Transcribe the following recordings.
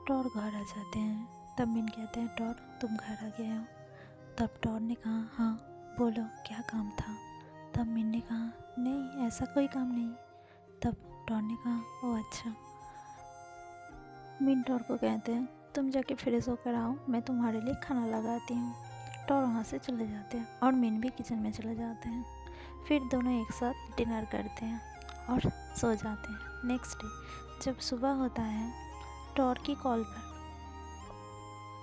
Tor घर आ जाते हैं। तब मिन कहते हैं टॉर तुम घर आ गए हो। तब टॉर ने कहा हाँ बोलो क्या काम था। तब मिन ने कहा नहीं ऐसा कोई काम नहीं। तब टॉर ने कहा ओह अच्छा। मिन टॉर को कहते हैं तुम जाके फ्रेश होकर आओ, मैं तुम्हारे लिए खाना लगाती हूँ। टॉर वहाँ से चले जाते हैं और मिन भी किचन में चले जाते हैं। फिर दोनों एक साथ डिनर करते हैं और सो जाते हैं। नेक्स्ट डे जब सुबह होता है टॉर की कॉल पर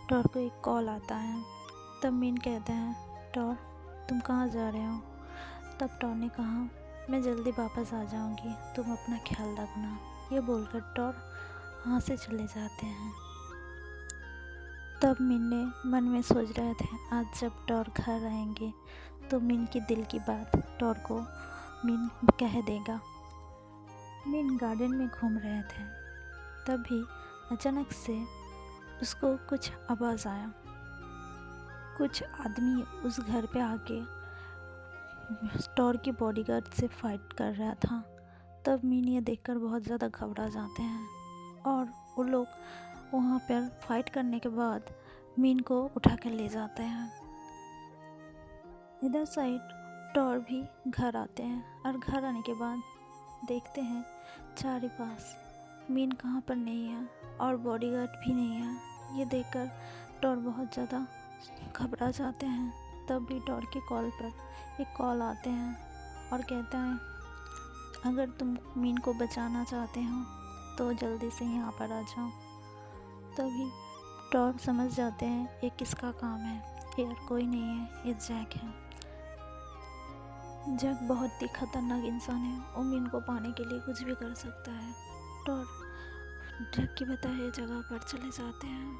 टॉर को एक कॉल आता है। तब मिन कहते हैं टॉर तुम कहाँ जा रहे हो। तब टॉर ने कहा मैं जल्दी वापस आ जाऊंगी, तुम अपना ख्याल रखना। ये बोलकर टॉर वहाँ से चले जाते हैं। तब मिन ने मन में सोच रहे थे आज जब टॉर घर आएंगे तो मिन की दिल की बात टॉर को मिन कह देगा। मिन गार्डन में घूम रहे थे, तभी अचानक से उसको कुछ आवाज़ आया। कुछ आदमी उस घर पे आके टॉर की बॉडीगार्ड से फाइट कर रहा था। तब मिन ये देखकर बहुत ज़्यादा घबरा जाते हैं और वो लोग वहाँ पर फाइट करने के बाद मिन को उठा कर ले जाते हैं। इधर साइड टॉर भी घर आते हैं और घर आने के बाद देखते हैं चारे पास मिन कहाँ पर नहीं है और बॉडीगार्ड भी नहीं है। ये देखकर टॉर बहुत ज़्यादा घबरा जाते हैं। तब भी टॉर के कॉल पर एक कॉल आते हैं और कहता है अगर तुम मिन को बचाना चाहते हो तो जल्दी से यहाँ पर आ जाओ। तभी टॉर समझ जाते हैं ये किसका काम है, यार कोई नहीं है, ये जैक है। जैक बहुत ही खतरनाक इंसान है, वो मिन को पाने के लिए कुछ भी कर सकता है। टॉर जैक की बताए जगह पर चले जाते हैं।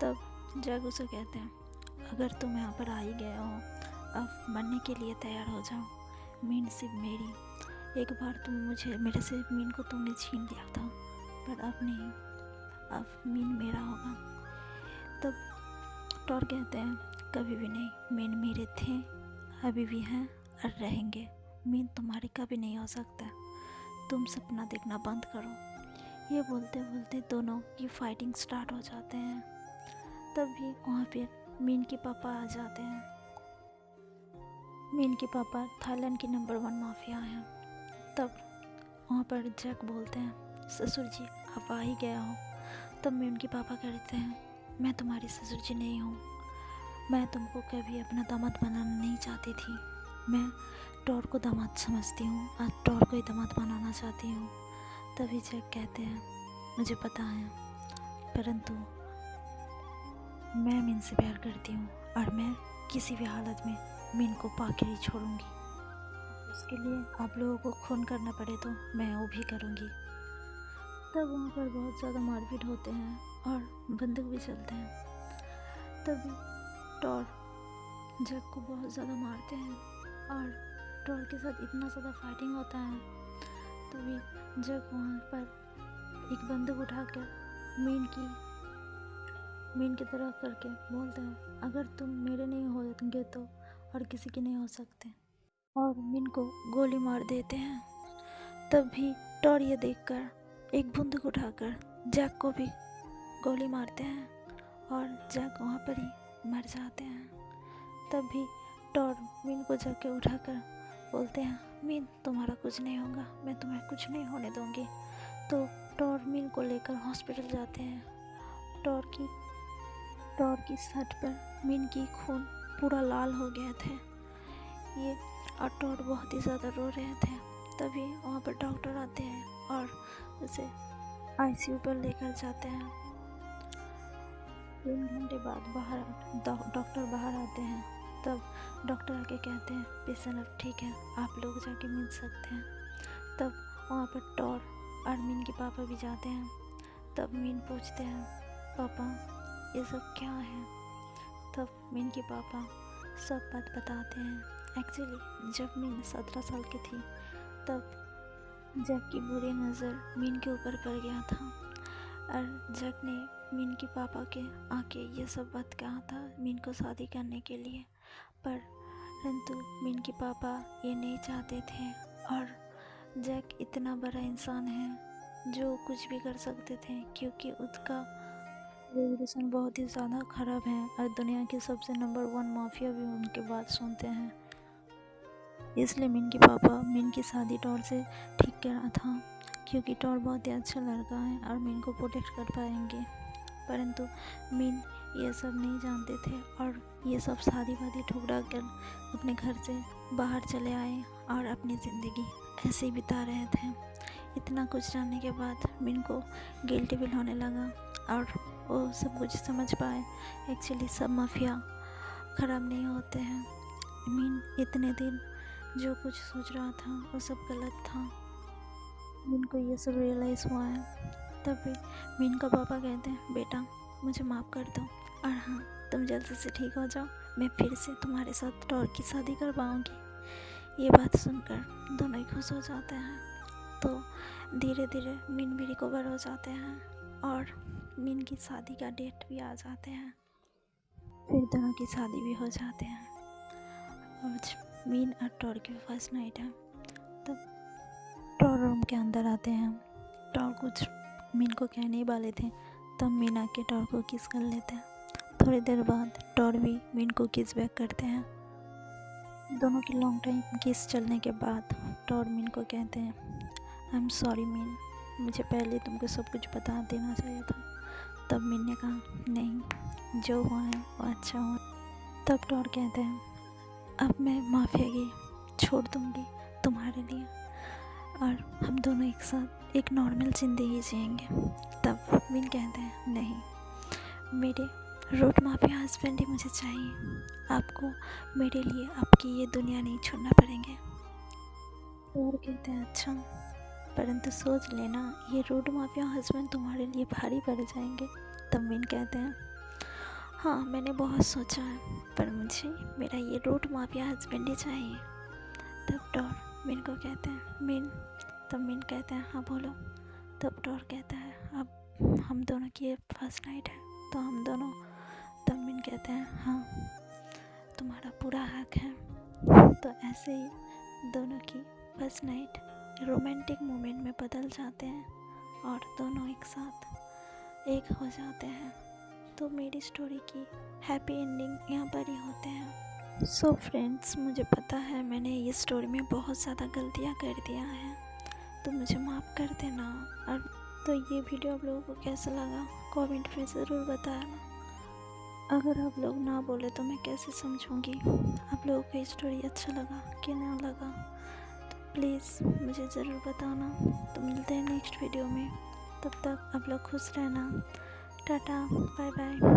तब जैक उसे कहते हैं अगर तुम यहाँ पर आ ही गए हो अब मरने के लिए तैयार हो जाओ। मिन सिर्फ मेरी, एक बार तुम मेरे से मिन को तुमने छीन लिया था पर अब नहीं, अब मिन मेरा होगा। तब टॉर कहते हैं कभी भी नहीं, मिन मेरे थे, अभी भी हैं और रहेंगे। मिन तुम्हारी कभी नहीं हो सकता, तुम सपना देखना बंद करो। ये बोलते बोलते दोनों की फाइटिंग स्टार्ट हो जाते हैं। तभी वहाँ पे मिन के पापा आ जाते हैं। मिन के पापा थाईलैंड के नंबर 1 माफिया हैं। तब वहाँ पर जैक बोलते हैं ससुर जी आप आ ही गया हो। तब मिन के पापा कहते हैं मैं तुम्हारी ससुर जी नहीं हूँ, मैं तुमको कभी अपना दामाद बनाना नहीं चाहती थी, मैं टॉर को दामाद समझती हूँ और टॉर को ही दामाद बनाना चाहती हूँ। तभी जैक कहते हैं मुझे पता है, परंतु मैं मिन से प्यार करती हूँ और मैं किसी भी हालत में मिन को पाके ही छोड़ूंगी। उसके लिए आप लोगों को खून करना पड़े तो मैं वो भी करूँगी। तब वहाँ पर बहुत ज़्यादा मारपीट होते हैं और बंदूक भी चलते हैं। तभी टॉर जैक को बहुत ज़्यादा मारते हैं और टॉर के साथ इतना ज़्यादा फाइटिंग होता है। तभी जैक वहाँ पर एक बंदूक उठाकर मीन की तरफ करके बोलते हैं अगर तुम मेरे नहीं होंगे तो और किसी के नहीं हो सकते, और मीन को गोली मार देते हैं। तब भी टॉर ये देखकर एक बंदूक उठाकर जैक को भी गोली मारते हैं और जैक वहाँ पर ही मर जाते हैं। तब भी टॉर मीन को जाके उठाकर बोलते हैं मीन तुम्हारा कुछ नहीं होगा, मैं तुम्हें कुछ नहीं होने दूंगी। तो टॉर मीन को लेकर हॉस्पिटल जाते हैं। टॉर की शर्ट पर मीन की खून पूरा लाल हो गए थे ये, और टॉर बहुत ही ज़्यादा रो रहे थे। तभी वहाँ पर डॉक्टर आते हैं और उसे आईसीयू पर लेकर जाते हैं। 3 घंटे बाद डॉक्टर बाहर आते हैं। तब डॉक्टर आके कहते हैं पेशेंट अब ठीक है, आप लोग जाके मिल सकते हैं। तब वहाँ पर टॉर और मीन के पापा भी जाते हैं। तब मीन पूछते हैं पापा ये सब क्या है। तब मीन के पापा सब बात बताते हैं। एक्चुअली जब मीन 17 साल की थी तब जैक की बुरी नज़र मीन के ऊपर पड़ गया था और जैक ने मीन के पापा के आके ये सब बात कहा था मीन को शादी करने के लिए, परंतु मीन के पापा ये नहीं चाहते थे। और जैक इतना बड़ा इंसान है जो कुछ भी कर सकते थे, क्योंकि उसका रेवोल्यूशन बहुत ही ज़्यादा ख़राब है और दुनिया के सबसे नंबर 1 माफिया भी उनके बात सुनते हैं। इसलिए मिन के पापा मिन की शादी टॉर से ठीक करा था, क्योंकि टॉर बहुत ही अच्छा लड़का है और मिन को प्रोटेक्ट कर पाएंगे। परंतु मिन ये सब नहीं जानते थे और ये सब शादी वादी ठुकरा कर अपने घर से बाहर चले आए और अपनी ज़िंदगी ऐसे ही बिता रहे थे। इतना कुछ जानने के बाद मिन को गिल्टी फील होने लगा और वो सब कुछ समझ पाए एक्चुअली सब माफिया ख़राब नहीं होते हैं। मिन इतने दिन जो कुछ सोच रहा था वो सब गलत था। मिन को ये सब रियलाइज़ हुआ है। तभी मिन का पापा कहते हैं, बेटा मुझे माफ़ कर दो और हाँ, तुम जल्दी से ठीक हो जाओ, मैं फिर से तुम्हारे साथ टॉर की शादी करवाऊँगी। ये बात सुनकर दोनों ही खुश हो जाते हैं। तो धीरे धीरे मिन भी रिकवर हो जाते हैं और मिन की शादी का डेट भी आ जाते हैं। फिर दोनों की शादी भी हो जाते हैं। आज मिन और टॉर की फर्स्ट नाइट है। तब टॉर रूम के अंदर आते हैं। टॉर कुछ मिन को कहने ही वाले थे, तब मिन आके टॉर को किस कर लेते हैं। थोड़ी देर बाद टॉर भी मिन को किस बैक करते हैं। दोनों की लॉन्ग टाइम किस चलने के बाद टॉर मिन को कहते हैं, आई एम सॉरी मिन, मुझे पहले तुमको सब कुछ बता देना चाहिए था। तब मिन ने कहा, नहीं, जो हुआ है वो अच्छा हुआ। तब टॉर कहते हैं, अब मैं माफिया की छोड़ दूँगी तुम्हारे लिए और हम दोनों एक साथ एक नॉर्मल ज़िंदगी जिएंगे। तब मिन कहते हैं, नहीं, मेरे रोड माफिया हस्बैंड ही मुझे चाहिए। आपको मेरे लिए आपकी ये दुनिया नहीं छोड़ना पड़ेंगे। और कहते हैं, अच्छा, परंतु सोच लेना ये रोड माफिया हस्बैंड तुम्हारे लिए भारी पड़ जाएंगे। तब मिन कहते हैं, हाँ मैंने बहुत सोचा है, पर मुझे मेरा ये रोड माफिया हस्बैंड ही चाहिए। तब टॉर मिन को कहते हैं, मिन। तब मिन कहते हैं, हाँ बोलो। तब टॉर कहता है, अब हम दोनों की फर्स्ट नाइट है तो हम दोनों। तब मिन कहते हैं, हाँ तुम्हारा पूरा हक है। तो ऐसे ही दोनों की फर्स्ट नाइट रोमांटिक मोमेंट में बदल जाते हैं और दोनों एक साथ एक हो जाते हैं। तो मेरी स्टोरी की हैप्पी एंडिंग यहाँ पर ही होते हैं। सो फ्रेंड्स, मुझे पता है मैंने ये स्टोरी में बहुत ज़्यादा गलतियाँ कर दिया है, तो मुझे माफ़ कर देना। और तो ये वीडियो आप लोगों को कैसा लगा कमेंट में ज़रूर बताना। अगर आप लोग ना बोले तो मैं कैसे समझूंगी आप लोगों को ये स्टोरी अच्छा लगा कि ना लगा। तो प्लीज़ मुझे ज़रूर बताना। तो मिलते हैं नेक्स्ट वीडियो में, तब तक आप लोग खुश रहना। Tata, bye bye.